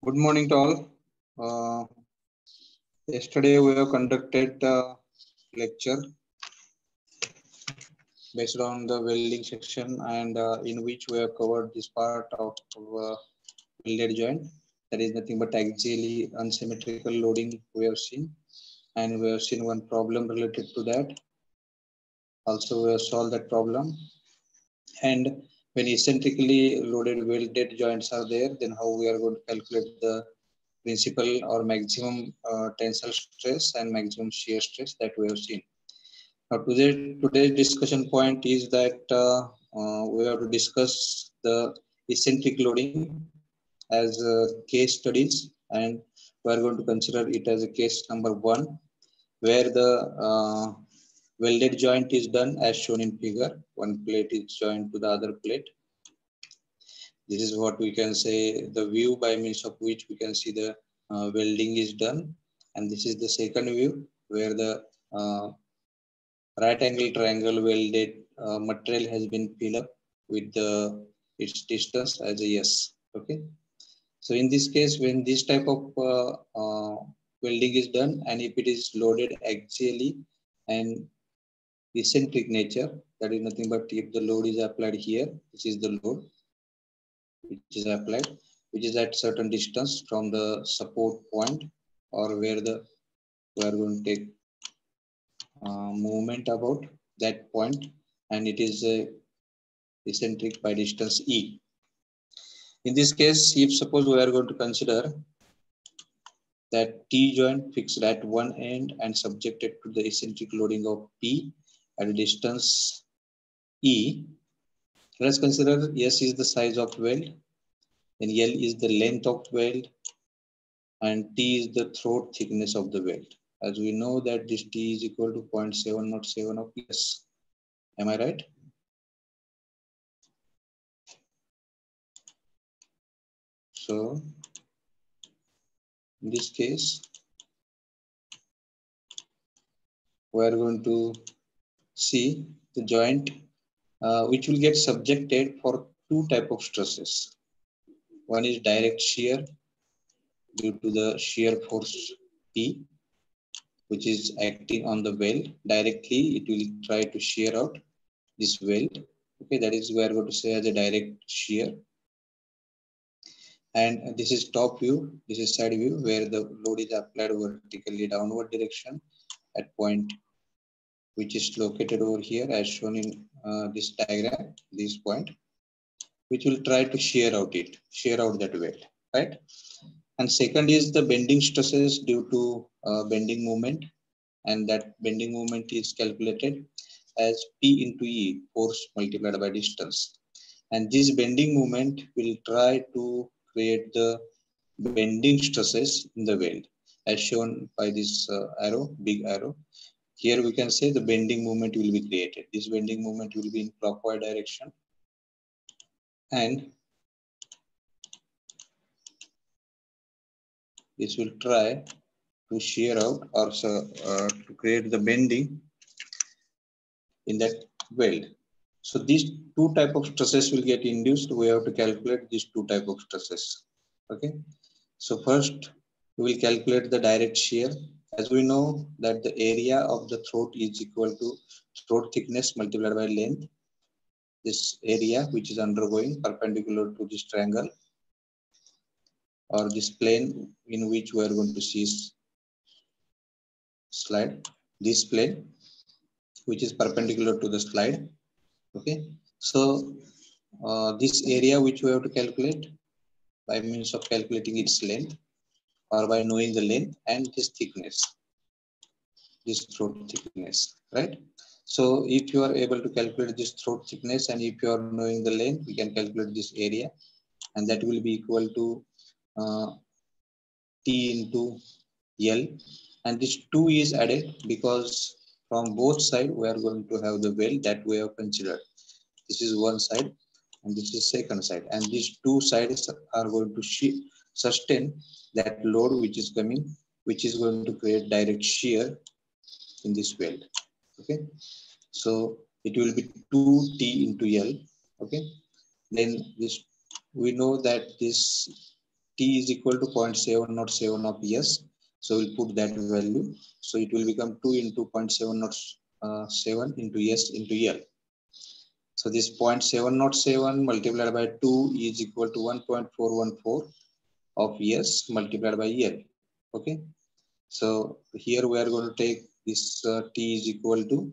Good morning to all. Uh, Yesterday we have conducted a lecture based on the welding section, and in which we have covered this part of welded joint. That is nothing but axially unsymmetrical loading we have seen, and we have seen one problem related to that. Also, we have solved that problem. And when eccentrically loaded welded joints are there, then how we are going to calculate the principal or maximum tensile stress and maximum shear stress that we have seen. Now, today's discussion point is that we have to discuss the eccentric loading as case studies, and we are going to consider it as a case number 1, where the welded joint is done as shown in figure. One plate is joined to the other plate. This is what we can say the view by means of which we can see the welding is done, and this is the second view where the right angle triangle welded material has been filled up with its distance as a S. Okay. So in this case, when this type of welding is done, and if it is loaded axially and eccentric nature, that is nothing but if the load is applied here, this is the load which is applied, which is at certain distance from the support point, or where we are going to take movement about that point, and it is eccentric by distance E. In this case, if suppose we are going to consider that T joint fixed at one end and subjected to the eccentric loading of P at a distance E, let's consider S is the size of weld, then L is the length of weld, and T is the throat thickness of the weld. As we know that this T is equal to 0.707 of S. Am I right? So in this case, we are going to see the joint which will get subjected for two type of stresses. One is direct shear due to the shear force P, which is acting on the weld. Directly, it will try to shear out this weld. Okay, that is we are going to say as a direct shear. And this is top view, this is side view, where the load is applied vertically downward direction at point which is located over here as shown in this diagram, this point, which will try to shear out that weld, right? And second is the bending stresses due to bending moment, and that bending moment is calculated as P into E, force multiplied by distance. And this bending moment will try to create the bending stresses in the weld as shown by this arrow, big arrow. Here we can say the bending moment will be created. This bending moment will be in clockwise direction, and this will try to shear out or to create the bending in that weld. So these two type of stresses will get induced. We have to calculate these two type of stresses. Okay. So first we will calculate the direct shear. As we know that the area of the throat is equal to throat thickness multiplied by length. This area which is undergoing perpendicular to this triangle or this plane in which we are going to see slide, this plane which is perpendicular to the slide. Okay, so this area which we have to calculate by means of calculating its length or by knowing the length and this thickness, this throat thickness, right? So if you are able to calculate this throat thickness and if you are knowing the length, we can calculate this area, and that will be equal to T into L, and this 2 is added because from both sides we are going to have the weld that we have considered. This is one side and this is second side, and these two sides are going to sustain that load which is coming, which is going to create direct shear in this weld. Okay, so it will be 2T into L. Okay, then this, we know that this T is equal to 0.707 of S. So we'll put that value. So it will become 2 into 0.707 into S into L. So this 0.707 multiplied by 2 is equal to 1.414 of S multiplied by L. Okay. So here we are going to take this T is equal to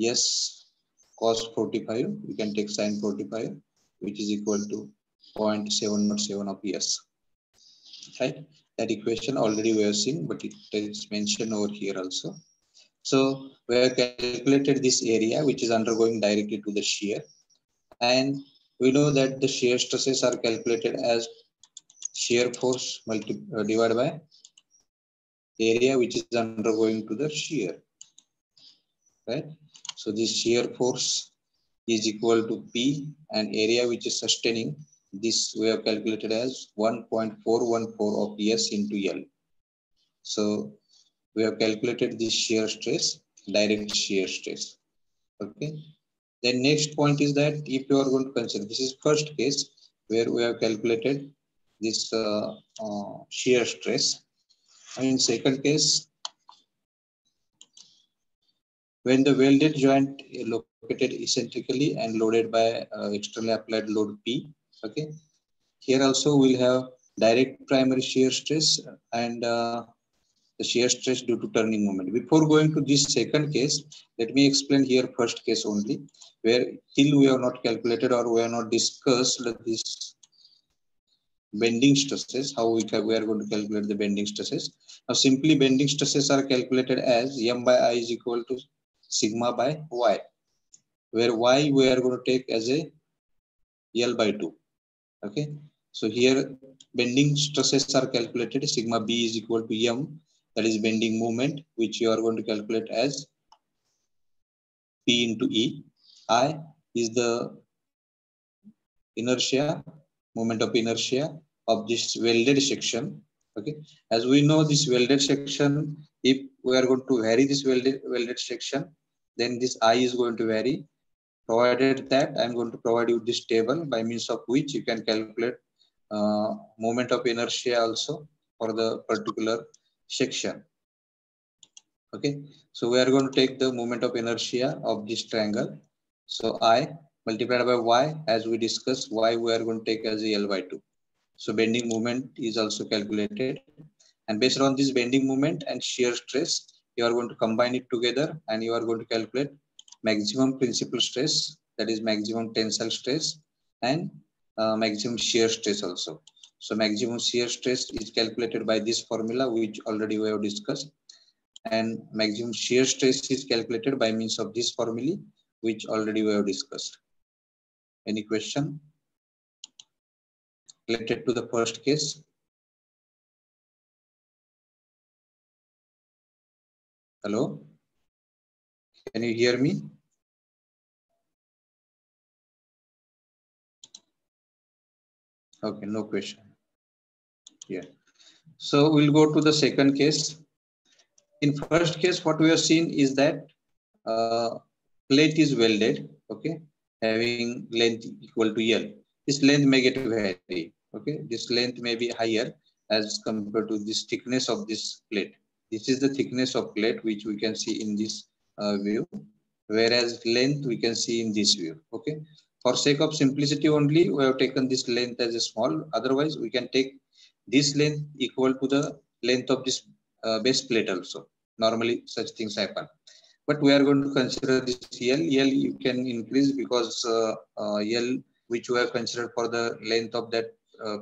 S cos 45. We can take sin 45, which is equal to 0.707 of S. Right? That equation already we have seen, but it is mentioned over here also. So we have calculated this area, which is undergoing directly to the shear. And we know that the shear stresses are calculated as shear force divided by area which is undergoing to the shear. Right? So this shear force is equal to P, and area which is sustaining this we have calculated as 1.414 of S into L. So we have calculated this shear stress, direct shear stress. Okay. Then next point is that if you are going to consider, this is first case where we have calculated this shear stress. And in second case, when the welded joint is located eccentrically and loaded by externally applied load P. Okay. Here also we'll have direct primary shear stress and the shear stress due to turning moment. Before going to this second case, let me explain here first case only, where till we have not calculated or we have not discussed this bending stresses, how we are going to calculate the bending stresses. Now simply bending stresses are calculated as M by I is equal to sigma by Y, where Y we are going to take as a L by 2. Okay. So here bending stresses are calculated, sigma B is equal to M, that is bending moment, which you are going to calculate as P into E. I is the inertia, moment of inertia of this welded section. Okay. As we know this welded section, if we are going to vary this welded section, then this I is going to vary. Provided that I'm going to provide you this table by means of which you can calculate moment of inertia also for the particular section. Okay, so we are going to take the moment of inertia of this triangle. So I multiplied by Y, as we discussed, Y we are going to take as a L by 2. So bending moment is also calculated. And based on this bending moment and shear stress, you are going to combine it together and you are going to calculate maximum principal stress, that is maximum tensile stress, and maximum shear stress also. So maximum shear stress is calculated by this formula, which already we have discussed. And maximum shear stress is calculated by means of this formula, which already we have discussed. Any question related to the first case? Hello? Can you hear me? Okay, no question. Yeah. So we'll go to the second case. In first case, what we have seen is that plate is welded, okay, having length equal to L. This length may get vary, okay. This length may be higher as compared to this thickness of this plate. This is the thickness of plate which we can see in this view, whereas length we can see in this view, okay. For sake of simplicity only, we have taken this length as a small. Otherwise, we can take this length equal to the length of this base plate also. Normally, such things happen. But we are going to consider this L. L you can increase because L, which we have considered for the length of that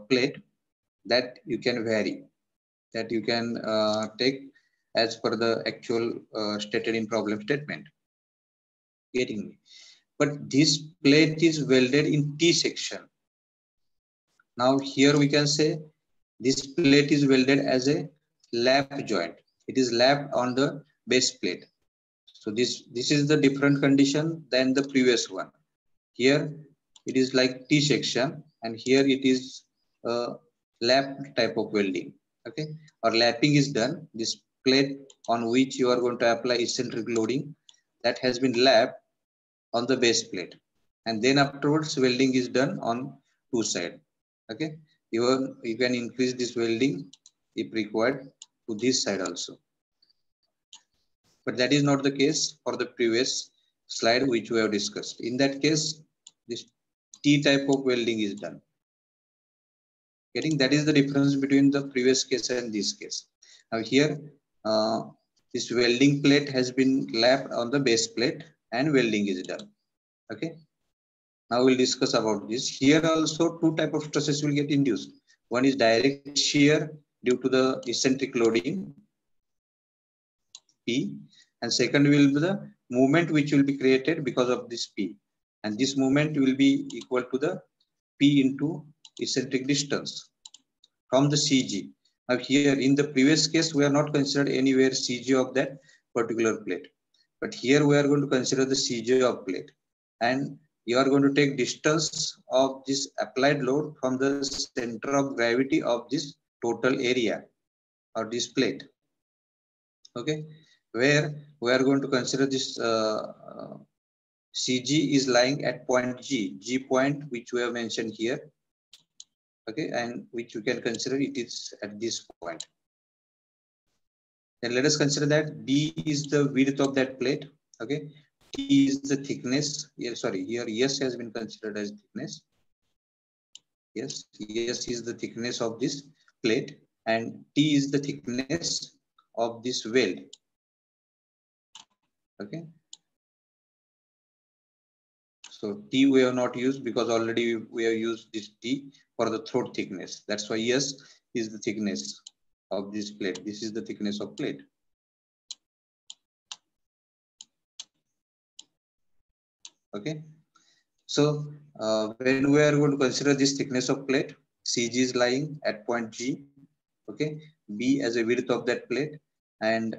plate, that you can vary, that you can take as per the actual stated in problem statement. Getting me? But this plate is welded in T section. Now here we can say this plate is welded as a lap joint. It is lapped on the base plate. So this is the different condition than the previous one. Here it is like T section, and here it is a lap type of welding. Okay, or lapping is done. This plate on which you are going to apply eccentric loading, that has been lapped on the base plate, and then afterwards welding is done on two sides. Okay, Even you can increase this welding if required to this side also. But that is not the case for the previous slide which we have discussed. In that case, this T type of welding is done. Getting that is the difference between the previous case and this case. Now here, this welding plate has been lapped on the base plate and welding is done. Okay. Now we'll discuss about this. Here also two type of stresses will get induced. One is direct shear due to the eccentric loading P, and second will be the movement which will be created because of this P. And this movement will be equal to the P into eccentric distance from the CG. Now here in the previous case, we are not considered anywhere CG of that particular plate. But here we are going to consider the CG of plate. And you are going to take distance of this applied load from the center of gravity of this total area or this plate. Okay, where we are going to consider this CG is lying at point G point, which we have mentioned here. Okay, and which you can consider it is at this point. Then let us consider that D is the width of that plate. Okay, T is the thickness. Here, sorry, here S has been considered as thickness. Yes, S is the thickness of this plate, and T is the thickness of this weld. Okay. So T we have not used because already we have used this T for the throat thickness. That's why S is the thickness of this plate. This is the thickness of plate. Okay. So when we are going to consider this thickness of plate, CG is lying at point G. Okay. B as a width of that plate and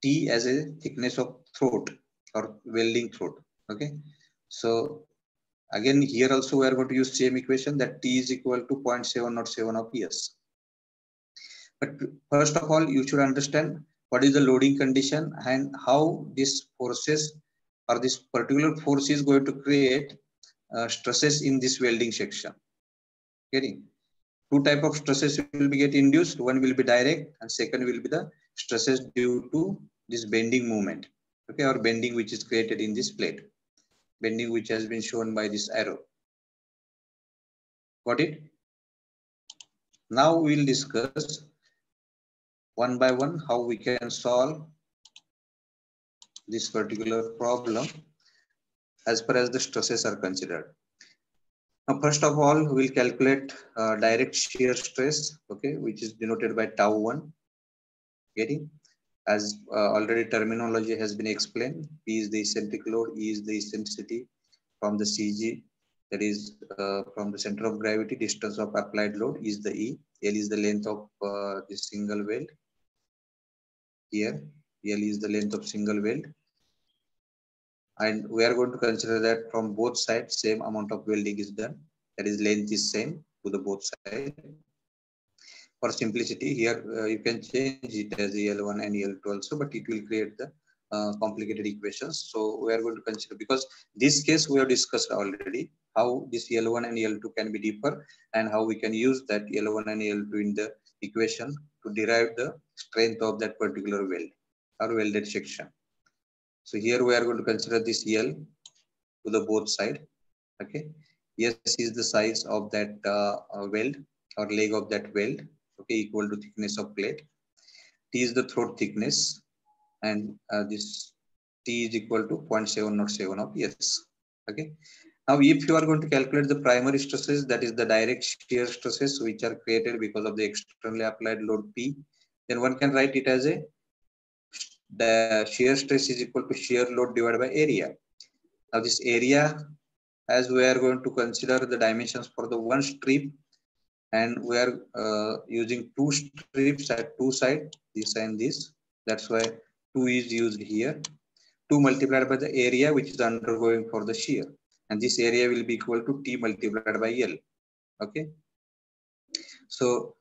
T as a thickness of throat or welding throat. Okay. So again, here also we are going to use same equation that T is equal to 0.707 of PS. But first of all, you should understand what is the loading condition and how this forces or this particular force is going to create stresses in this welding section. Getting two type of stresses will be get induced. One will be direct and second will be the stresses due to this bending movement. Okay, or bending which is created in this plate. Bending which has been shown by this arrow. Got it? Now we'll discuss one by one how we can solve this particular problem as far as the stresses are considered. Now, first of all, we'll calculate direct shear stress, okay, which is denoted by tau 1. Getting? As already terminology has been explained, P is the eccentric load, E is the eccentricity from the CG, that is from the center of gravity, distance of applied load is the E, L is the length of this single weld. Here, L is the length of single weld. And we are going to consider that from both sides, same amount of welding is done. That is, length is same to the both sides. For simplicity, here you can change it as L1 and L2 also, but it will create the complicated equations. So we are going to consider, because this case we have discussed already, how this L1 and L2 can be differ and how we can use that L1 and L2 in the equation to derive the strength of that particular weld or welded section. So here we are going to consider this L to the both side. Okay. S is the size of that weld or leg of that weld. Okay, equal to thickness of plate. T is the throat thickness, and this T is equal to 0.707 of S. Okay. Now, if you are going to calculate the primary stresses, that is the direct shear stresses which are created because of the externally applied load P, then one can write it as the shear stress is equal to shear load divided by area. Now, this area, as we are going to consider the dimensions for the one strip, and we are using two strips at two sides, this and this. That's why 2 is used here. 2 multiplied by the area which is undergoing for the shear. And this area will be equal to T multiplied by L. Okay. So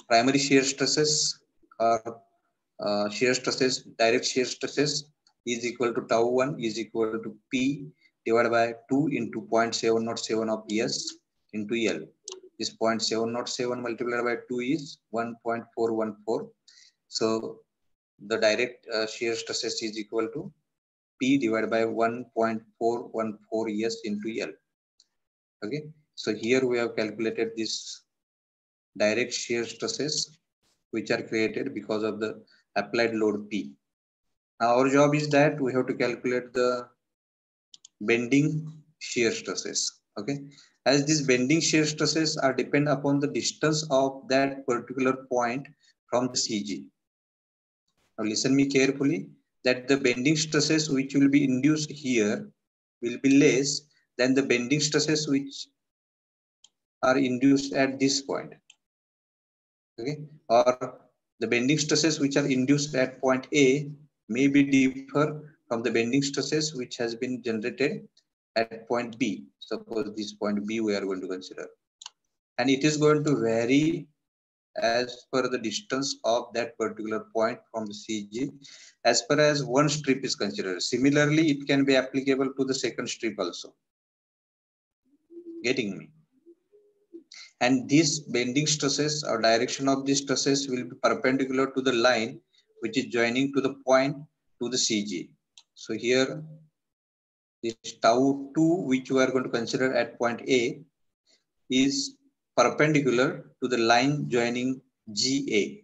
primary shear stresses are shear stresses, direct shear stresses is equal to tau 1 is equal to P divided by 2 into 0.707 of S into L. This 0.707 multiplied by 2 is 1.414. So the direct shear stresses is equal to P divided by 1.414 S into L. Okay. So here we have calculated this direct shear stresses which are created because of the applied load P. Now our job is that we have to calculate the bending shear stresses. Okay. As these bending shear stresses are depend upon the distance of that particular point from the CG. Now listen me carefully that the bending stresses which will be induced here will be less than the bending stresses which are induced at this point. Okay, or the bending stresses which are induced at point A may be differ from the bending stresses which has been generated at point B. Suppose this point B we are going to consider, and it is going to vary as per the distance of that particular point from the CG as far as one strip is considered. Similarly, it can be applicable to the second strip also. Getting me? And these bending stresses or direction of these stresses will be perpendicular to the line which is joining to the point to the CG. So here this tau 2 which we are going to consider at point A is perpendicular to the line joining GA.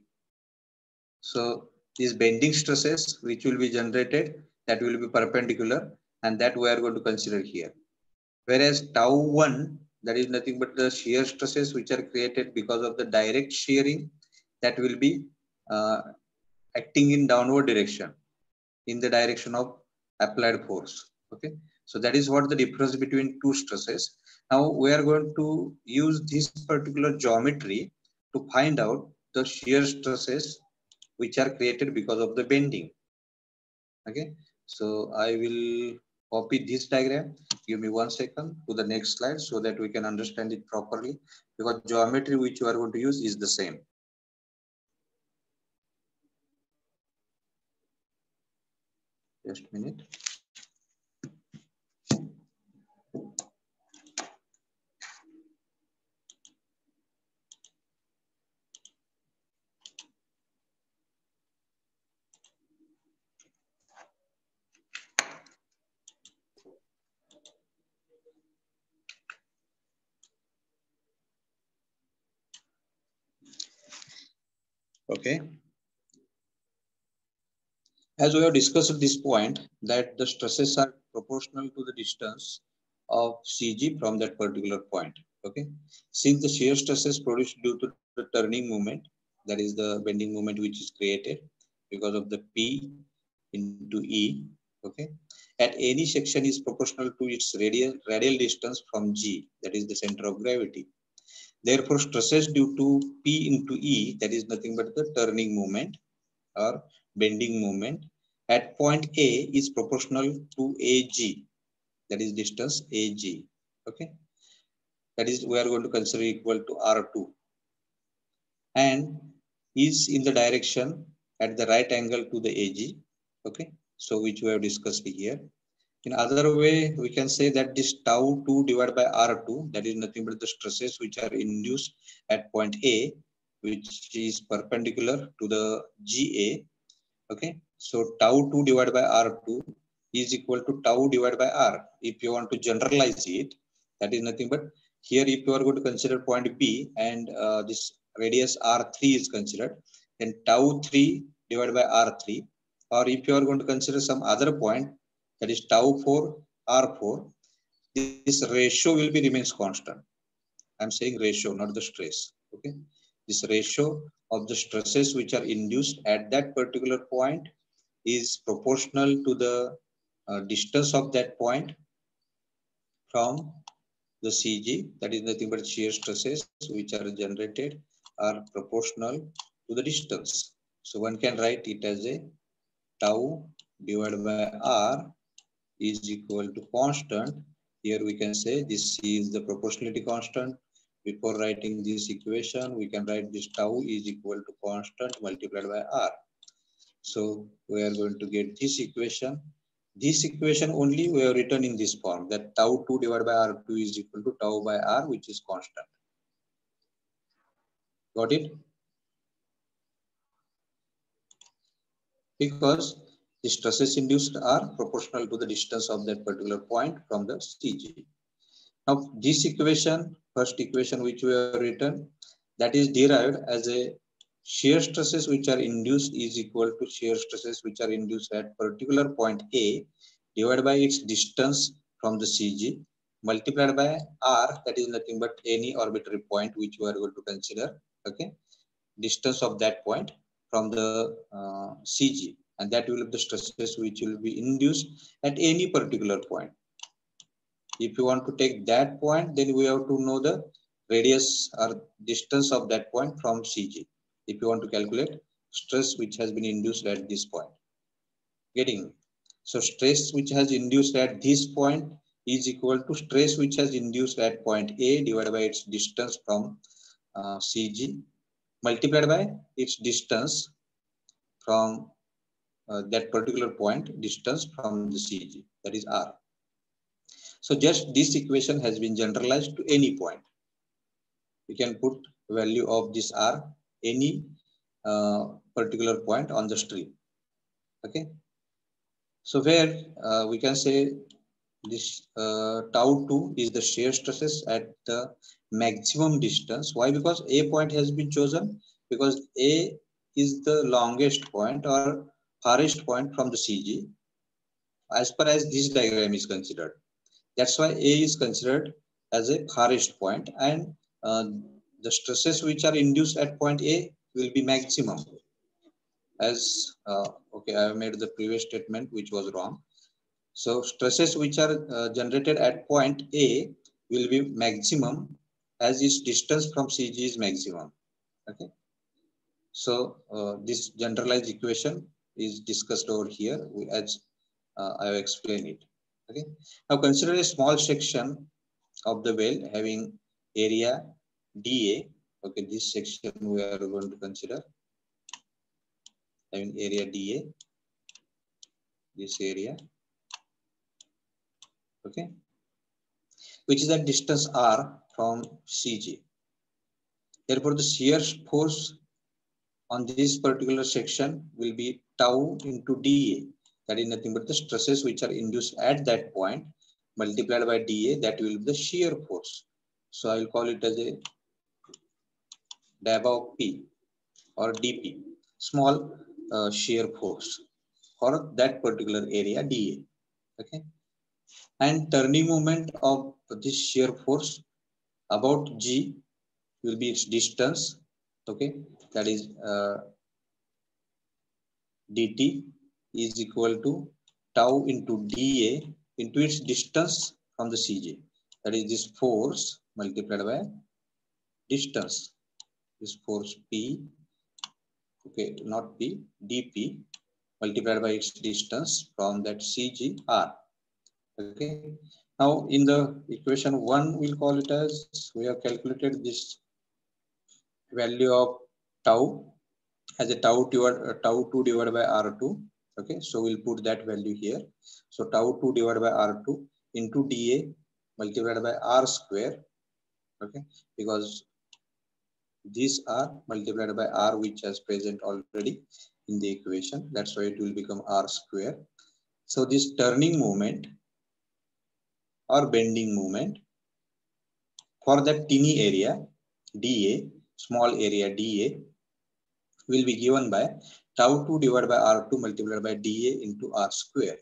So these bending stresses which will be generated, that will be perpendicular, and that we are going to consider here. Whereas tau 1, that is nothing but the shear stresses which are created because of the direct shearing, that will be acting in downward direction, in the direction of applied force. Okay, so that is what the difference between two stresses. Now we are going to use this particular geometry to find out the shear stresses which are created because of the bending. Okay, so I will copy this diagram. Give me 1 second to the next slide so that we can understand it properly, because geometry which you are going to use is the same. Just a minute. Okay. As we have discussed at this point, that the stresses are proportional to the distance of CG from that particular point. Okay. Since the shear stresses produced due to the turning movement, that is the bending moment which is created because of the P into E. Okay. At any section is proportional to its radial distance from G, that is the center of gravity. Therefore, stresses due to P into E, that is nothing but the turning moment or bending moment at point A is proportional to AG, that is distance AG. Okay, that is we are going to consider equal to R2, and is in the direction at the right angle to the AG. Okay, so which we have discussed here. In other way, we can say that this tau 2 divided by R2, that is nothing but the stresses which are induced at point A, which is perpendicular to the GA. Okay, so tau 2 divided by R2 is equal to tau divided by R. If you want to generalize it, that is nothing but here if you are going to consider point B and this radius R3 is considered, then tau 3 divided by R3, or if you are going to consider some other point, that is tau 4 R4, this ratio will be remains constant. I'm saying ratio, not the stress. Okay, this ratio of the stresses which are induced at that particular point is proportional to the distance of that point from the CG, that is nothing but shear stresses which are generated are proportional to the distance. So one can write it as a tau divided by R is equal to constant. Here we can say this is the proportionality constant. Before writing this equation, we can write this tau is equal to constant multiplied by R. So we are going to get this equation. This equation only we have written in this form, that tau 2 divided by R2 is equal to tau by R, which is constant. Got it? Because the stresses induced are proportional to the distance of that particular point from the CG. Now, this equation, first equation which we have written, that is derived as a shear stresses which are induced is equal to shear stresses which are induced at particular point A divided by its distance from the CG multiplied by R, that is nothing but any arbitrary point which we are going to consider, okay, distance of that point from the CG, and that will be the stresses which will be induced at any particular point. If you want to take that point, then we have to know the radius or distance of that point from CG. If you want to calculate stress which has been induced at this point. Getting? So stress which has induced at this point is equal to stress which has induced at point A divided by its distance from CG multiplied by its distance from that particular point, distance from the CG, that is R. So just this equation has been generalized to any point. We can put value of this R any particular point on the stream. Okay. So where we can say this tau 2 is the shear stresses at the maximum distance. Why? Because A point has been chosen because A is the longest point or farthest point from the CG as far as this diagram is considered. That's why A is considered as a farthest point, and the stresses which are induced at point A will be maximum. As okay, I have made the previous statement which was wrong. So stresses which are generated at point A will be maximum as its distance from CG is maximum. Okay. So this generalized equation is discussed over here as I have explained it. Okay. Now consider a small section of the well having area dA. Okay, this section we are going to consider having area dA. This area. Okay, which is at distance R from CG. Therefore, the shear force on this particular section will be tau into dA. That is nothing but the stresses which are induced at that point multiplied by dA. That will be the shear force. So I will call it as a Debye P or dP, small shear force for that particular area dA. Okay, and turning moment of this shear force about G will be its distance. Okay, that is dt is equal to tau into dA into its distance from the CG. That is this force multiplied by distance. This force P, okay, not P, dP multiplied by its distance from that CG R. Okay. Now in the equation 1, we'll call it as we have calculated this value of tau as a tau 2 divided by R2. Okay, so we'll put that value here. So tau 2 divided by R2 into dA multiplied by R square. Okay, because these are multiplied by R, which is present already in the equation. That's why it will become R square. So this turning moment or bending moment for that teeny area dA, small area dA, will be given by tau 2 divided by R2 multiplied by dA into R square.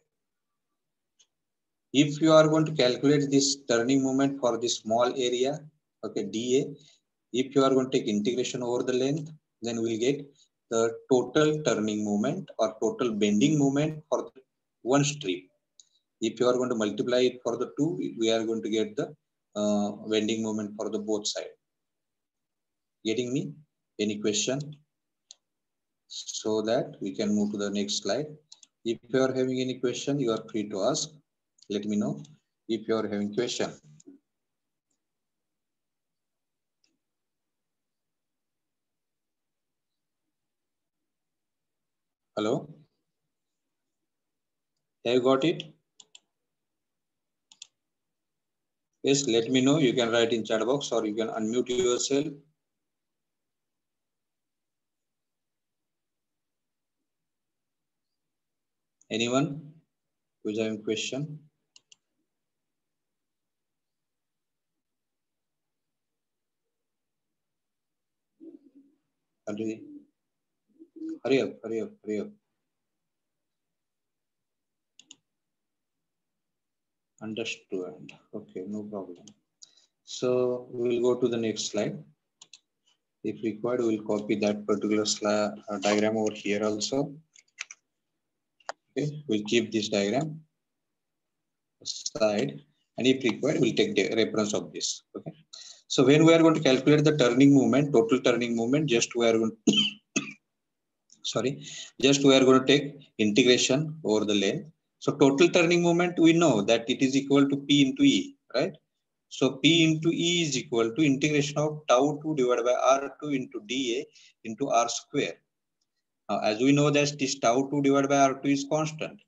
If you are going to calculate this turning moment for this small area, okay, dA, if you are going to take integration over the length, then we'll get the total turning moment or total bending moment for one stream. If you are going to multiply it for the 2, we are going to get the bending moment for the both sides. Getting me? Any question? So that we can move to the next slide. If you are having any question, you are free to ask. Let me know if you are having question. Hello? Have you got it? Yes, let me know. You can write in chat box or you can unmute yourself. Anyone who's having question? Hurry, hurry up, hurry up, hurry up. Understood. Okay, no problem. So we will go to the next slide. If required, we will copy that particular slide, diagram over here also. Okay, we'll keep this diagram aside, and if required, we'll take the reference of this. Okay. So when we are going to calculate the turning moment, total turning moment, just we are going to just we are going to take integration over the length. So total turning moment, we know that it is equal to P into E, right? So P into E is equal to integration of tau 2 divided by R2 into dA into R square. Now, as we know that this tau 2 divided by R2 is constant,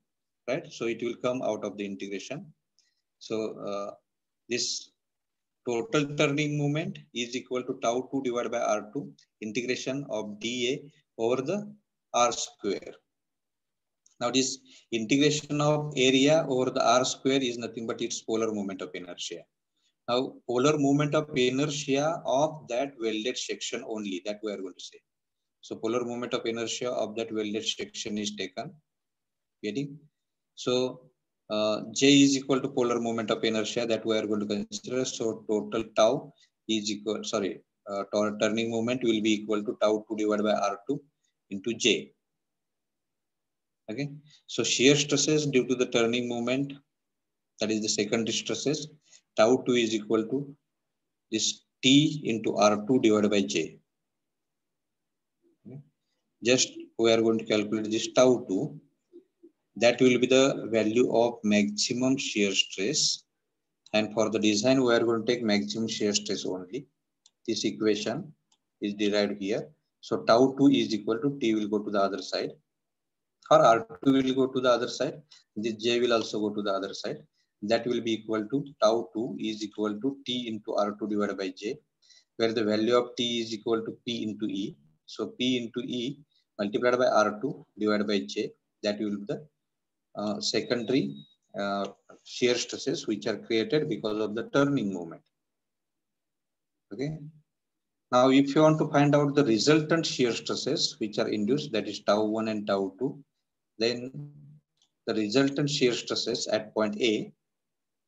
right? So it will come out of the integration. So this total turning moment is equal to tau 2 divided by R2 integration of dA over the R square. Now this integration of area over the R square is nothing but its polar moment of inertia. Now polar moment of inertia of that welded section only, that we are going to say. So polar moment of inertia of that welded section is taken. Getting? So J is equal to polar moment of inertia that we are going to consider. So total tau is equal, turning moment will be equal to tau 2 divided by R2 into J. Okay. So shear stresses due to the turning moment, that is the secondary stresses, tau 2 is equal to this T into R2 divided by J. Okay. Just we are going to calculate this tau 2. That will be the value of maximum shear stress. And for the design, we are going to take maximum shear stress only. This equation is derived here. So tau 2 is equal to T will go to the other side, or R2 will go to the other side. This J will also go to the other side. That will be equal to tau 2 is equal to T into R2 divided by J, where the value of T is equal to P into E. So P into E multiplied by R2 divided by J, that will be the secondary shear stresses which are created because of the turning moment. Okay. Now, if you want to find out the resultant shear stresses which are induced, that is tau 1 and tau 2, then the resultant shear stresses at point A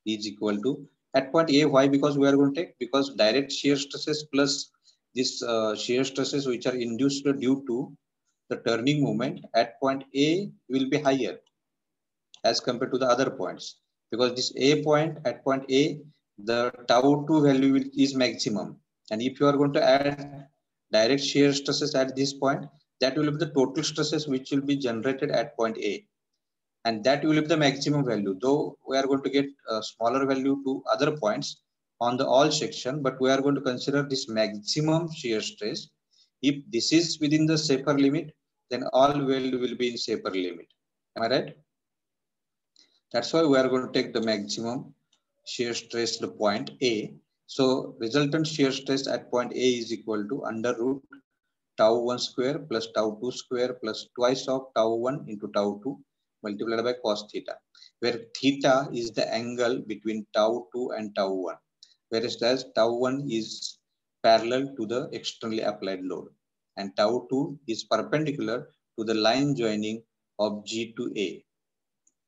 is equal to, at point A, why? Because we are going to take, because direct shear stresses plus this shear stresses which are induced due to the turning moment at point A will be higher as compared to the other points, because this A point, at point A, the tau 2 value is maximum. And if you are going to add direct shear stresses at this point, that will be the total stresses which will be generated at point A. And that will be the maximum value, though we are going to get a smaller value to other points on the all section, but we are going to consider this maximum shear stress. If this is within the safer limit, then all weld will be in safer limit. Am I right? That's why we are going to take the maximum shear stress to point A. So resultant shear stress at point A is equal to under root tau 1 square plus tau 2 square plus twice of tau 1 into tau 2 multiplied by cos theta, where theta is the angle between tau 2 and tau 1, whereas tau 1 is parallel to the externally applied load, and tau 2 is perpendicular to the line joining of G to A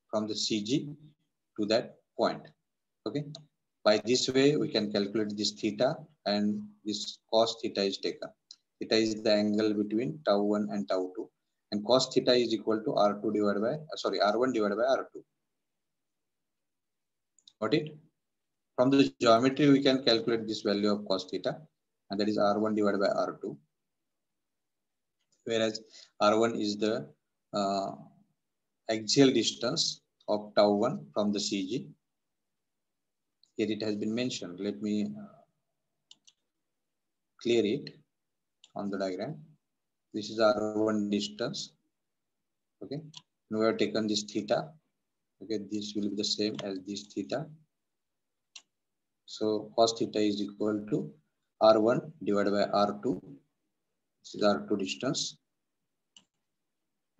from the CG to that point. Okay. By this way, we can calculate this theta, and this cos theta is taken. Theta is the angle between tau 1 and tau 2, and cos theta is equal to R2 divided by, R1 divided by R2. Got it? From the geometry, we can calculate this value of cos theta, and that is R1 divided by R2, whereas R1 is the axial distance of tau 1 from the CG. Here it has been mentioned. Let me clear it on the diagram. This is R1 distance. Okay. Now we have taken this theta. Okay. This will be the same as this theta. So cos theta is equal to R1 divided by R2. This is R2 distance.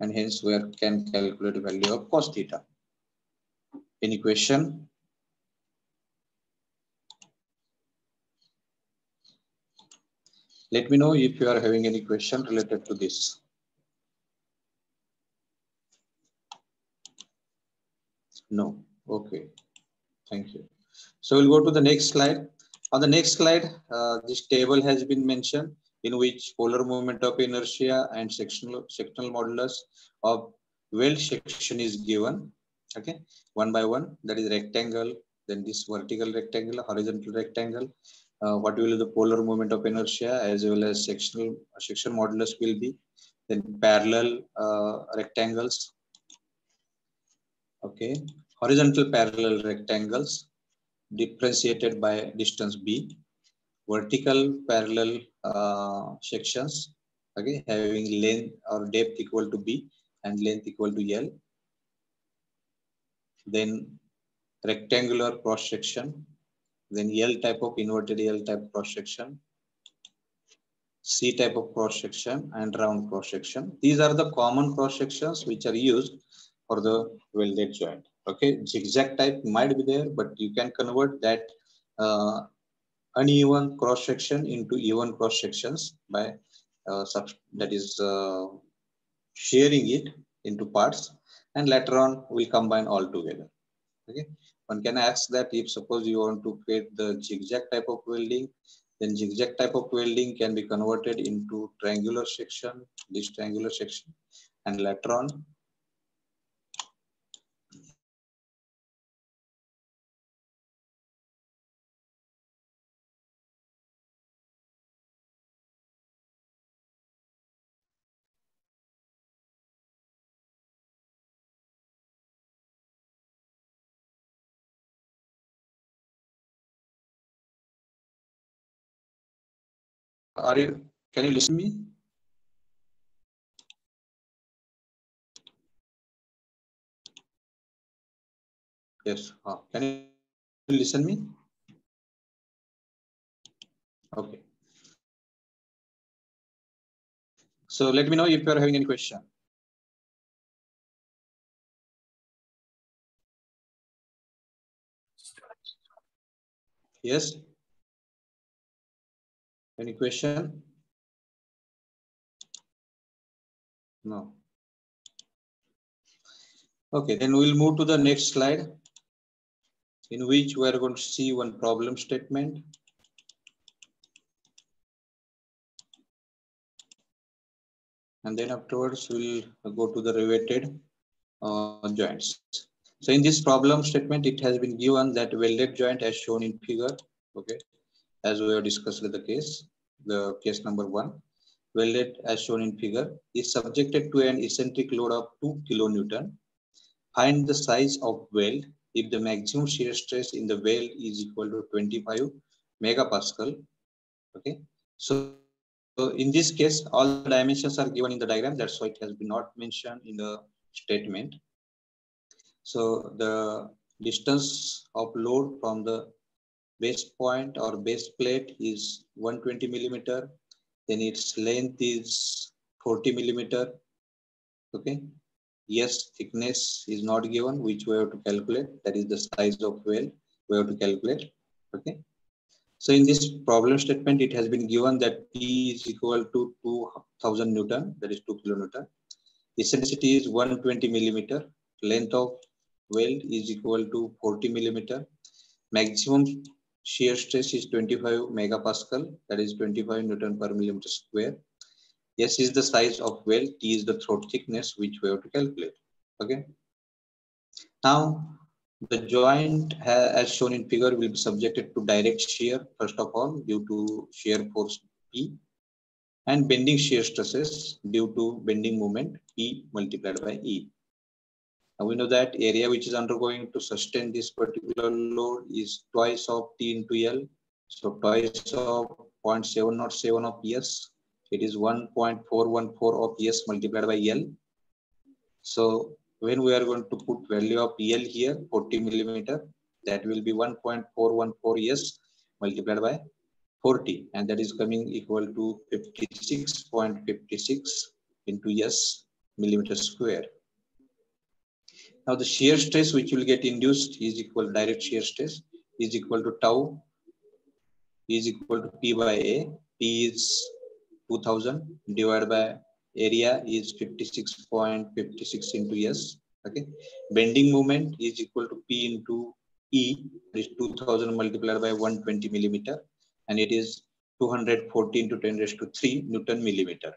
and hence we can calculate value of cos theta. Any question? Let me know if you are having any question related to this. No. Okay. Thank you. So we'll go to the next slide. On the next slide, this table has been mentioned in which polar moment of inertia and sectional modulus of weld section is given. Okay, one by one. That is rectangle, then this vertical rectangle, horizontal rectangle. What will be the polar moment of inertia as well as section modulus will be. Then parallel rectangles. Okay, horizontal parallel rectangles differentiated by distance b, vertical parallel sections, okay, having length or depth equal to b and length equal to L. Then rectangular cross section, then L type of inverted L type cross section, C type of cross section, and round cross section. These are the common cross sections which are used for the welded joint. Okay, zigzag type might be there, but you can convert that uneven cross section into even cross sections by sharing it into parts, and later on we'll combine all together. Okay, one can ask that if suppose you want to create the zigzag type of welding, then zigzag type of welding can be converted into triangular section, this triangular section, and later on can you listen to me? Yes. Can you listen to me? Okay. So let me know if you are having any question. Yes. Any question? No. Okay, then we'll move to the next slide, in which we are going to see one problem statement. And then afterwards, we'll go to the riveted joints. So in this problem statement, it has been given that welded joint as shown in figure, okay, as we have discussed the case number 1, welded as shown in figure is subjected to an eccentric load of 2 kilonewton. Find the size of weld if the maximum shear stress in the weld is equal to 25 megapascal. Okay, so in this case, all the dimensions are given in the diagram. That's why it has been not mentioned in the statement. So the distance of load from the base point or base plate is 120 millimeter. Then its length is 40 millimeter. Okay. Yes, thickness is not given, which we have to calculate. That is the size of weld we have to calculate. Okay. So in this problem statement, it has been given that P is equal to 2000 Newton, that is 2 kilonewton. Eccentricity is 120 millimeter. Length of weld is equal to 40 millimeter. Maximum shear stress is 25 megapascal, that is 25 Newton per millimeter square. S is the size of weld, T is the throat thickness, which we have to calculate. Okay. Now, the joint as shown in figure will be subjected to direct shear, first of all, due to shear force P, and bending shear stresses due to bending moment P multiplied by E. Now we know that area which is undergoing to sustain this particular load is twice of T into L. So twice of 0.707 of S. It is 1.414 of S multiplied by L. So when we are going to put value of L here, 40 millimeter, that will be 1.414 S multiplied by 40, and that is coming equal to 56.56 into S. millimeter square. Now the shear stress which will get induced is equal, direct shear stress is equal to tau is equal to P by A. P is 2000 divided by area is 56.56 into S. Okay. Bending moment is equal to P into E, is 2000 multiplied by 120 millimeter, and it is 214 to 10 raised to 3 Newton millimeter.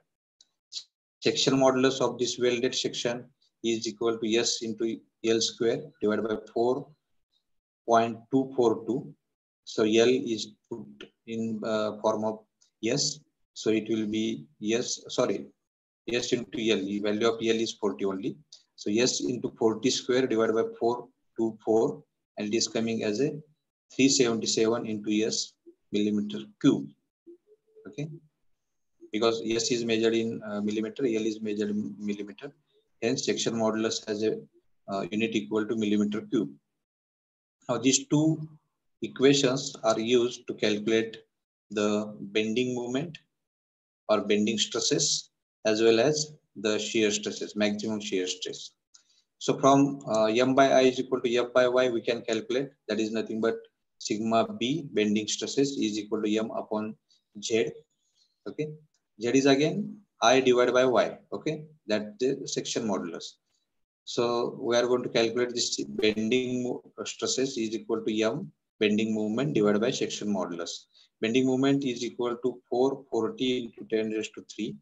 Section modulus of this welded section is equal to S into L square divided by 4.242. So L is put in form of S. So it will be S into L. The value of L is 40 only. So S into 40 square divided by 424, and it is coming as a 377 into S millimeter cube. Okay. Because S is measured in millimeter, L is measured in millimeter. Hence, section modulus has a unit equal to millimeter cube. Now, these two equations are used to calculate the bending moment or bending stresses as well as the shear stresses, maximum shear stress. So, from M by I is equal to F by Y, we can calculate that is nothing but sigma B bending stresses is equal to M upon Z. Okay. Z is again I divided by Y. Okay. That's the section modulus. So we are going to calculate this bending stresses is equal to M bending moment divided by section modulus. Bending moment is equal to 440 into 10 raised to 3.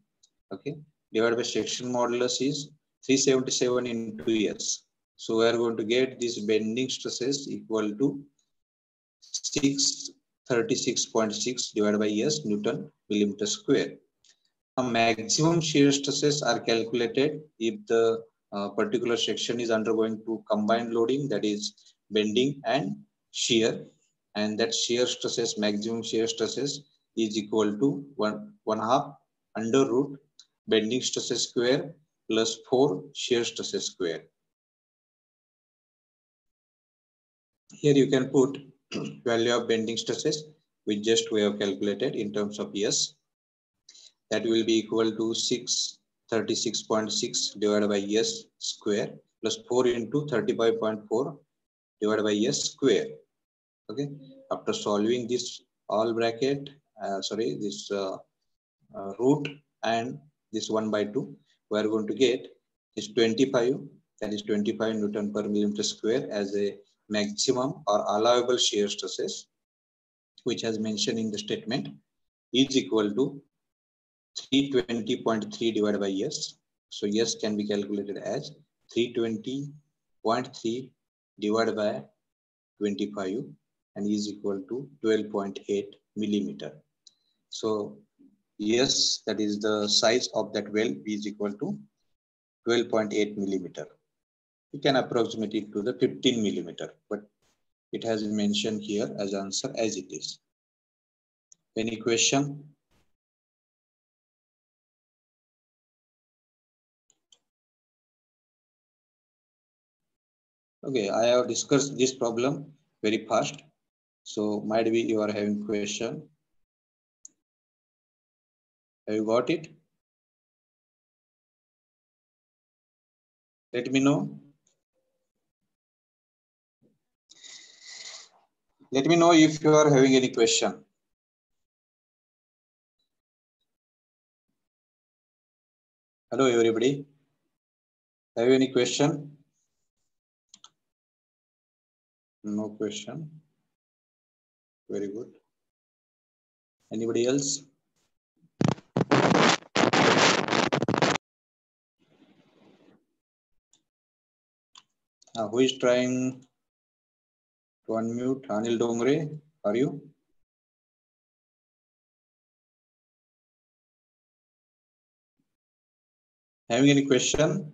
Okay. Divided by section modulus is 377 into S. So we are going to get this bending stresses equal to 636.6 divided by S Newton millimeter square. Maximum shear stresses are calculated if the particular section is undergoing to combined loading, that is bending and shear, and that shear stresses, maximum shear stresses is equal to 1/2 under root bending stresses square plus 4 shear stresses square. Here you can put value of bending stresses which just we have calculated in terms of S. That will be equal to 636.6 divided by S square plus 4 into 35.4 divided by S square. Okay. After solving this all bracket, root and this 1 by 2, we are going to get this 25, that is 25 Newton per millimeter square as a maximum or allowable shear stresses, which has mentioned in the statement, is equal to 320.3 divided by S. So S can be calculated as 320.3 divided by 25 and is equal to 12.8 millimeter. So S, that is the size of that well, is equal to 12.8 millimeter. You can approximate it to the 15 millimeter, but it has been mentioned here as answer as it is. Any question? Okay, I have discussed this problem very fast. So might be you are having question. Have you got it? Let me know. Let me know if you are having any question. Hello, everybody. Have you any question? No question. Very good. Anybody else? Who is trying to unmute? Anil Dongre, are you? Having any question?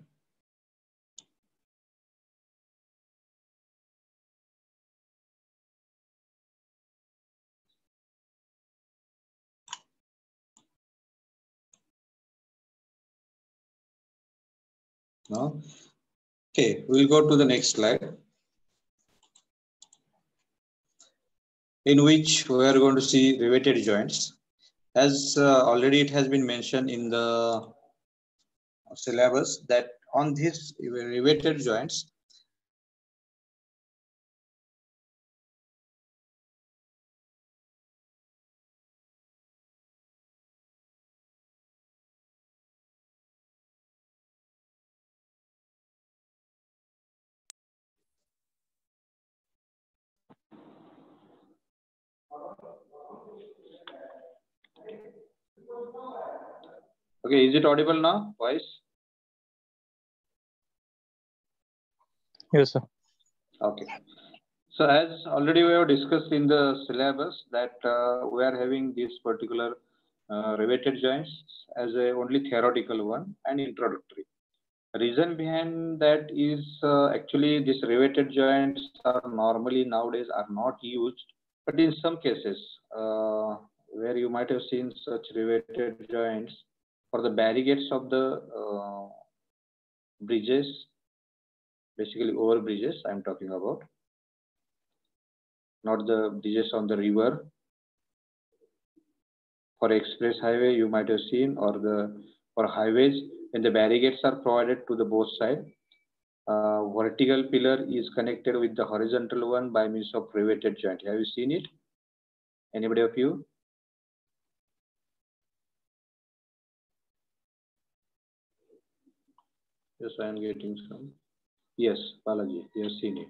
No? Okay, we'll go to the next slide, in which we are going to see riveted joints. As already it has been mentioned in the syllabus that on these riveted joints, okay, is it audible now, voice? Yes, sir. Okay. So as already we have discussed in the syllabus that we are having this particular riveted joints as a only theoretical one and introductory. Reason behind that is actually these riveted joints are normally nowadays are not used, but in some cases where you might have seen such riveted joints for the barricades of the bridges, basically over bridges I'm talking about, not the bridges on the river. For express highway you might have seen, or the for highways when the barricades are provided to the both side. Vertical pillar is connected with the horizontal one by means of riveted joint. Have you seen it? Anybody of you? Yes, I am getting some. Yes, Balaji, you have seen it.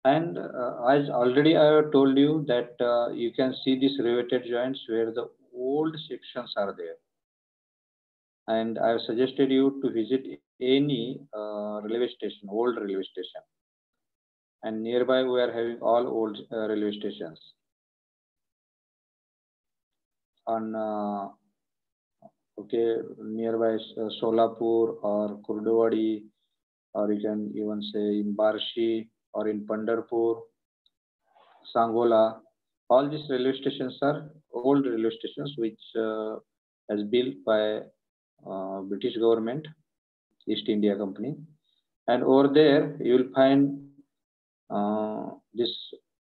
And as already I have told you that you can see these riveted joints where the old sections are there. And I have suggested you to visit any railway station, old railway station. And nearby we are having all old railway stations. On okay, nearby Solapur or Kurdwadi, or you can even say in Barshi or in Pandharpur, Sangola. All these railway stations are old railway stations which has built by British government, East India Company. And over there you will find this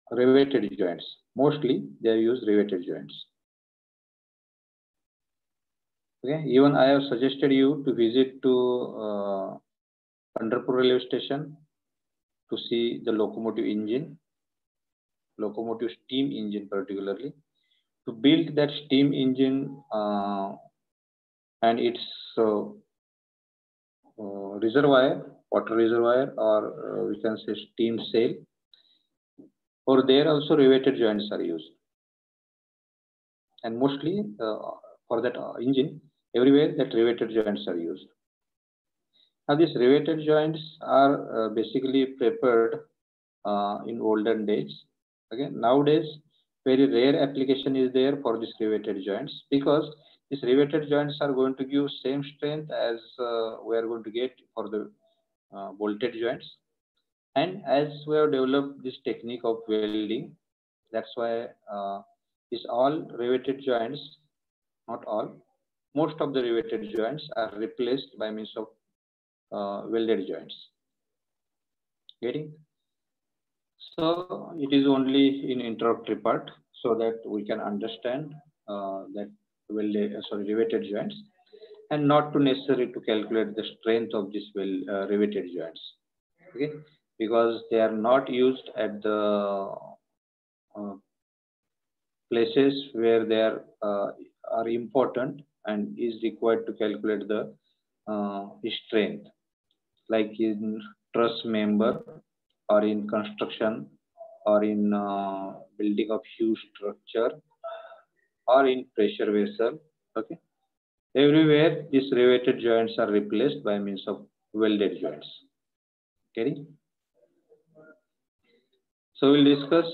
riveted joints. Mostly they use riveted joints. Okay, even I have suggested you to visit to Pandharpur railway station to see the locomotive engine, locomotive steam engine particularly. To build that steam engine and its reservoir, water reservoir, or we can say steam sail, or there also riveted joints are used. And mostly for that engine, everywhere that riveted joints are used. Now these riveted joints are basically prepared in olden days. Again, nowadays very rare application is there for these riveted joints, because these riveted joints are going to give same strength as we are going to get for the bolted joints. And as we have developed this technique of welding, that's why these all riveted joints, not all, most of the riveted joints are replaced by means of welded joints. Getting? So it is only in introductory part so that we can understand that riveted joints, and not to necessary to calculate the strength of these riveted joints. Okay, because they are not used at the places where they are important and is required to calculate the strength, like in truss member or in construction or in building of huge structure or in pressure vessel. Okay, everywhere these riveted joints are replaced by means of welded joints. Okay, so we'll discuss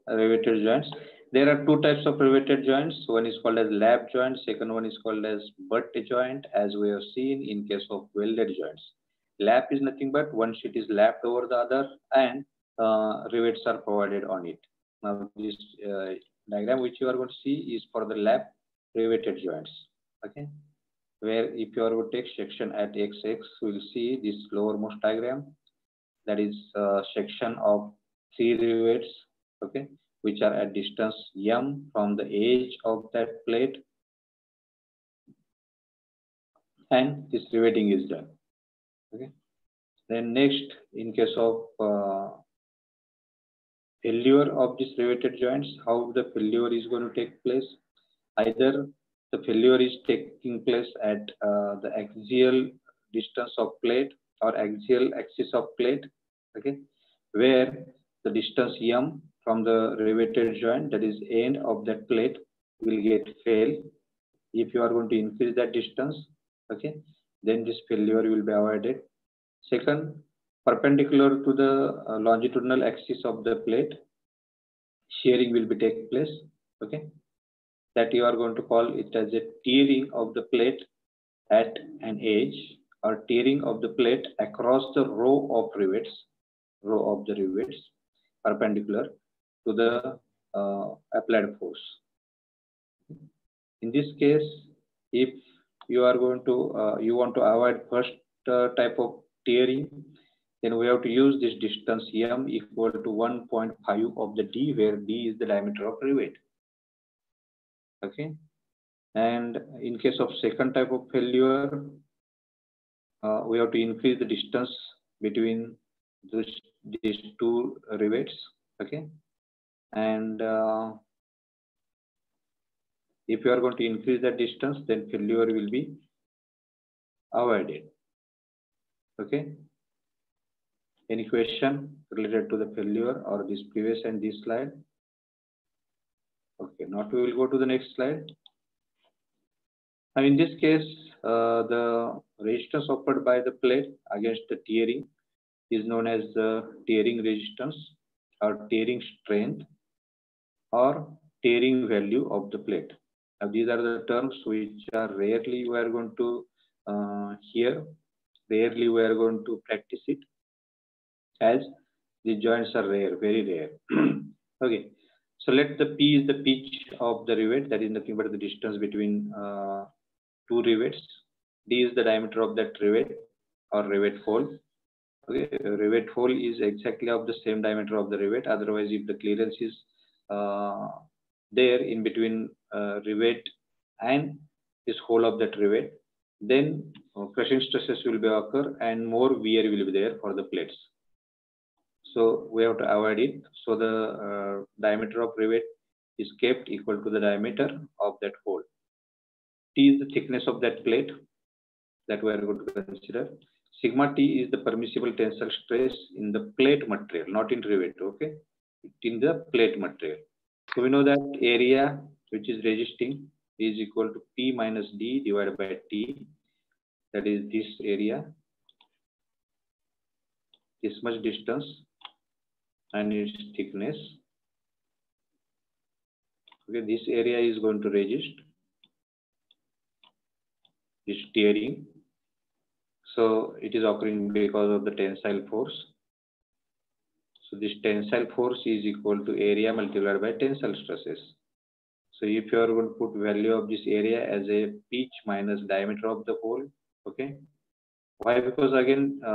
riveted joints. There are two types of riveted joints. One is called as lap joint. Second one is called as butt joint, as we have seen in case of welded joints. Lap is nothing but one sheet is lapped over the other and rivets are provided on it. Now this diagram which you are going to see is for the lap riveted joints. Okay, where if you are going to take section at XX, we will see this lowermost diagram. That is section of 3 rivets. Okay, which are at distance m from the edge of that plate, and this riveting is done. Okay. Then next, in case of failure of these riveted joints, how the failure is going to take place? Either the failure is taking place at the axial distance of plate or axial axis of plate, okay, where the distance m from the riveted joint, that is end of that plate, will get fail. If you are going to increase that distance, okay, then this failure will be avoided. Second, perpendicular to the longitudinal axis of the plate, shearing will be take place, okay, that you are going to call it as a tearing of the plate at an edge or tearing of the plate across the row of rivets perpendicular to the applied force. In this case, if you are going to you want to avoid first type of tearing, then we have to use this distance m equal to 1.5 of the d, where d is the diameter of rivet. Okay, and in case of second type of failure, we have to increase the distance between these two rivets. Okay, and if you are going to increase that distance, then failure will be avoided. Okay. Any question related to the failure or this previous and this slide? Okay, now we will go to the next slide. Now in this case, the resistance offered by the plate against the tearing is known as the tearing resistance or tearing strength or tearing value of the plate. Now these are the terms which are rarely we are going to hear, rarely we are going to practice it, as the joints are rare, very rare. Okay, so let the P is the pitch of the rivet, that is nothing but the distance between two rivets. D is the diameter of that rivet or rivet hole. Okay, rivet hole is exactly of the same diameter of the rivet. Otherwise, if the clearance is there in between rivet and this hole of that rivet, then crushing stresses will be occur and more wear will be there for the plates. So we have to avoid it. So the diameter of rivet is kept equal to the diameter of that hole. T is the thickness of that plate that we are going to consider. Sigma T is the permissible tensile stress in the plate material, not in rivet, okay? In the plate material. So we know that area which is resisting is equal to P minus D divided by T. That is this area, this much distance, and its thickness. Okay, this area is going to resist this tearing. So it is occurring because of the tensile force. So this tensile force is equal to area multiplied by tensile stresses. So if you are going to put value of this area as a pitch minus diameter of the hole, okay. Why? Because again, we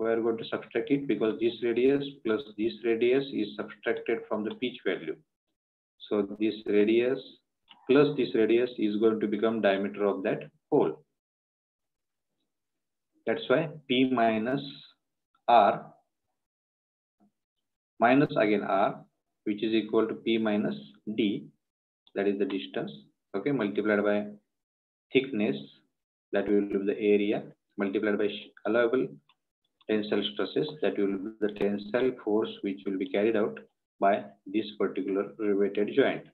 are going to subtract it because this radius plus this radius is subtracted from the pitch value. So this radius plus this radius is going to become diameter of that hole. That's why P minus R minus again R, which is equal to P minus D, that is the distance, okay, multiplied by thickness, that will be the area, multiplied by allowable tensile stresses, that will be the tensile force which will be carried out by this particular riveted joint.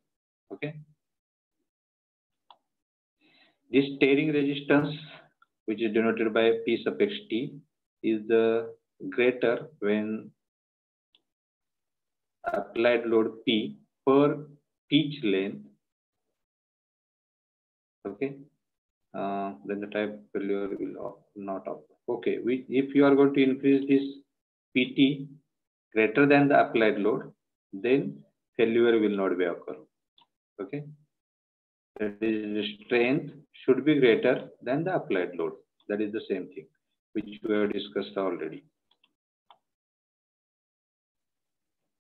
Okay. This tearing resistance, which is denoted by P suffix T, is the greater when applied load P per pitch length. Okay. Then the type failure will not occur. Okay, if you are going to increase this PT greater than the applied load, then failure will not be occur. Okay, that is, the strength should be greater than the applied load. That is the same thing which we have discussed already.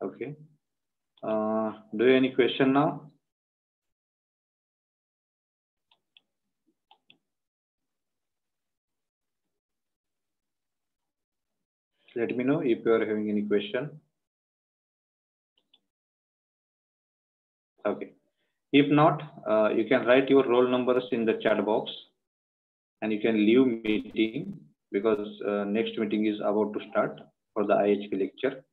Okay, do you have any question now? Let me know if you are having any question. Okay. If not, you can write your roll numbers in the chat box and you can leave meeting because next meeting is about to start for the IHP lecture.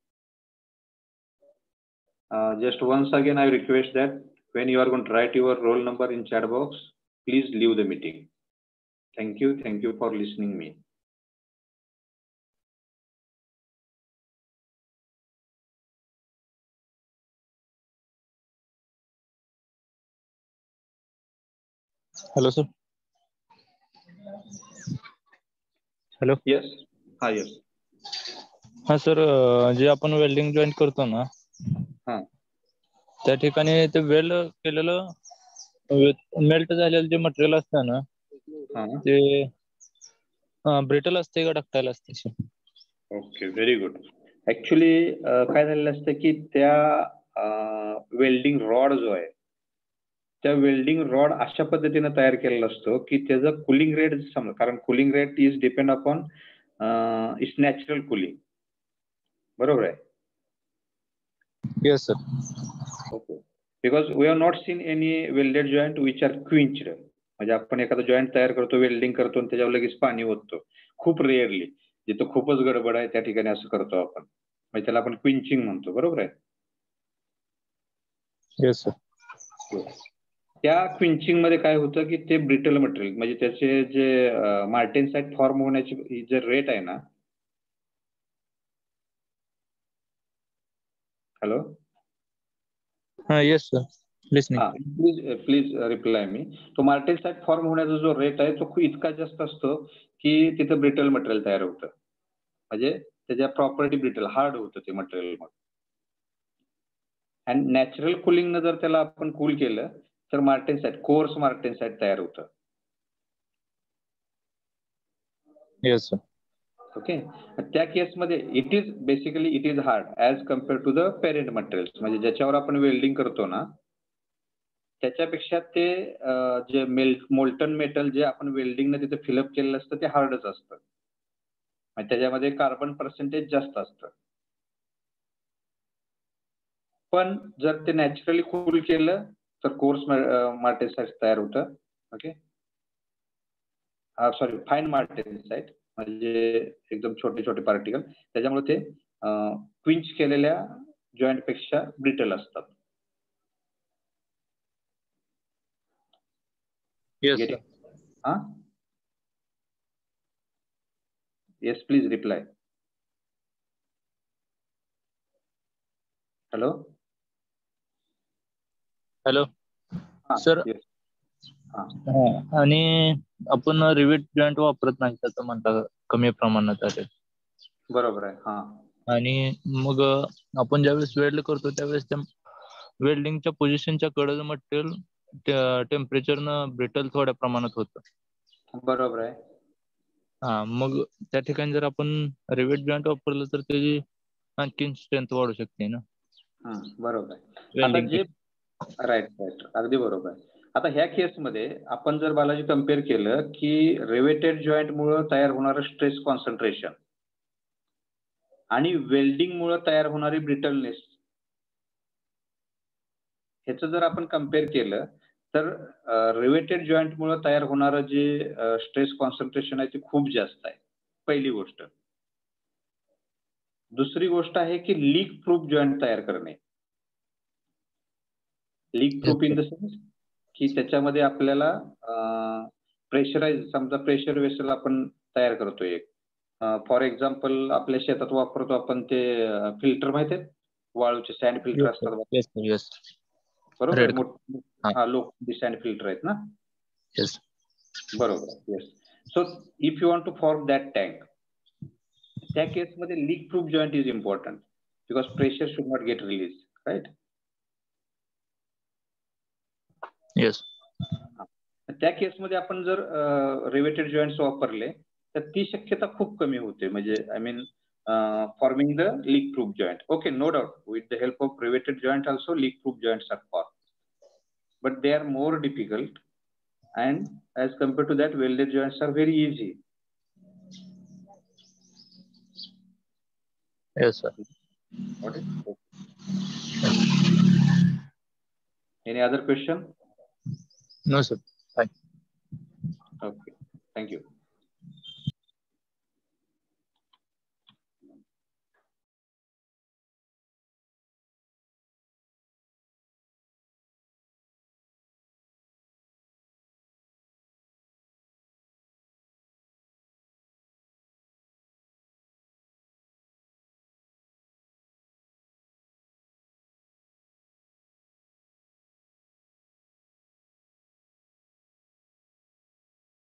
Just once again, I request that when you are going to write your roll number in chat box, please leave the meeting. Thank you. Thank you for listening me. Hello, sir. Hello. Yes. Yes. हा sir, जे आपण welding join करतो ना, त्या ठिकाणी ते weld केलेलं melt झालेलं जे material असतं ना, ते ब्रिटल असते का डक्टाईल असते sir? Okay, very good. Actually काय झालेलं असतं की त्या वेल्डिंग रॉड जो आहे, त्या वेल्डिंग रॉड अशा पद्धतीने तयार केलेला असतो की त्याचं कुलिंग रेट समजा, कारण cooling rate is depend upon its natural cooling. बरोबर आहे? Yes sir. Okay. Because we have not seen any welded joint which are quenched. म्हणजे आपण एखादा जॉईंट तयार करतो, वेल्डिंग करतो आणि त्याच्यावर लगेच पाणी ओततो. खूप रेअरली, जिथं खूपच गडबड आहे त्या ठिकाणी असं करतो आपण. म्हणजे त्याला आपण क्विंचिंग म्हणतो. बरोबर आहे? Yes sir. त्या क्विंचिंग मध्ये काय होतं की ते ब्रिटल मटेरियल, म्हणजे त्याचे जे मार्टेनसाइट फॉर्म होण्याची जे रेट आहे ना. Hello. Yes sir, listening. Please reply me. तो मार्टेनसाइट फॉर्म होण्याचा जो रेट आहे तो इतका जास्त असतो की तिथं ब्रिटल मटेरियल तयार होतं. म्हणजे त्याच्या प्रॉपर्टी ब्रिटल, हार्ड होतं ते मटेरियल. मग आणि नॅचरल कुलिंगनं जर त्याला आपण कूल केलं तर मार्टेनसाइट, कोर्स मार्टेनसाइट तयार होतं. Yes sir. ओके. त्या केसमध्ये it is hard as compare to the parent materials. म्हणजे ज्याच्यावर आपण वेल्डिंग करतो ना, त्याच्यापेक्षा ते जे मोल्टन मेटल जे आपण वेल्डिंगने तिथे फिलअप केलेलं असतं ते हार्डच असतं. त्याच्यामध्ये कार्बन पर्सेंटेज जास्त असतं. पण जर ते नॅचरली कूल केलं तर कोर्स मार्टेनसाइट तयार होतं. ओके. सॉरी, फाईन मार्टेनसाइट, म्हणजे एकदम छोटे छोटे पार्टिकल. त्याच्यामुळे ते क्विंच केलेल्या जॉईंट पेक्षा ब्रिटल असतात. Yes sir. Yes, please reply. Hello. Hello sir. आणि आपण रिवेट जॉईंट वापरत नाही त्याचं म्हणता, कमी प्रमाणात आहे. बरोबर आहे. आणि मग आपण ज्यावेळेस वेल्ड करतो त्यावेळेस त्या वेल्डिंगच्या पोझिशनच्या कडचं मटेरियल टेम्परेचरनं ब्रिटल थोड्या प्रमाणात होतं. बरोबर आहे. मग त्या ठिकाणी जर आपण रिवेट जॉईंट वापरलं तर त्याची आणखी स्ट्रेंथ वाढू शकते ना. बरोबर आहे. आता जे राईट, अगदी बरोबर आहे. आता ह्या केसमध्ये आपण जर बालाजी कम्पेअर केलं की रिवेटेड जॉईंट मुळे तयार होणारं स्ट्रेस कॉन्सन्ट्रेशन आणि वेल्डिंग मुळे तयार होणारी ब्रिटलनेस, ह्याचं जर आपण कम्पेअर केलं तर रिवेटेड जॉईंट मुळे तयार होणारं जे स्ट्रेस कॉन्सन्ट्रेशन आहे ते खूप जास्त आहे. पहिली गोष्ट. दुसरी गोष्ट आहे की लीक प्रूफ जॉईंट तयार करणे. Leak proof in the sense की त्याच्यामध्ये आपल्याला प्रेशराईज, समजा प्रेशर वेसल आपण तयार करतोय. फॉर एक्झाम्पल आपल्या शेतात वापरतो आपण ते फिल्टर, माहिती आहेत? वाळूचे सँड फिल्टर असतात. बरोबर. लोखंडी सँड फिल्टर आहेत ना. बरोबर. Yes. So if you want to form that tank, त्या केसमध्ये leak proof joint is important because pressure should not get release. Right. Yes. त्या केसमध्ये आपण जर रिवेटेड जॉईंट्स वापरले तर ती शक्यता खूप कमी होते. म्हणजे I mean forming the leak proof joint. Okay, no doubt. With the help of riveted joint also, leak proof joints are formed. But they are more difficult, and as compared to that, welded joints are very easy. Yes, sir. Got it? Any other question? No, sir. Thank you. Okay. Thank you.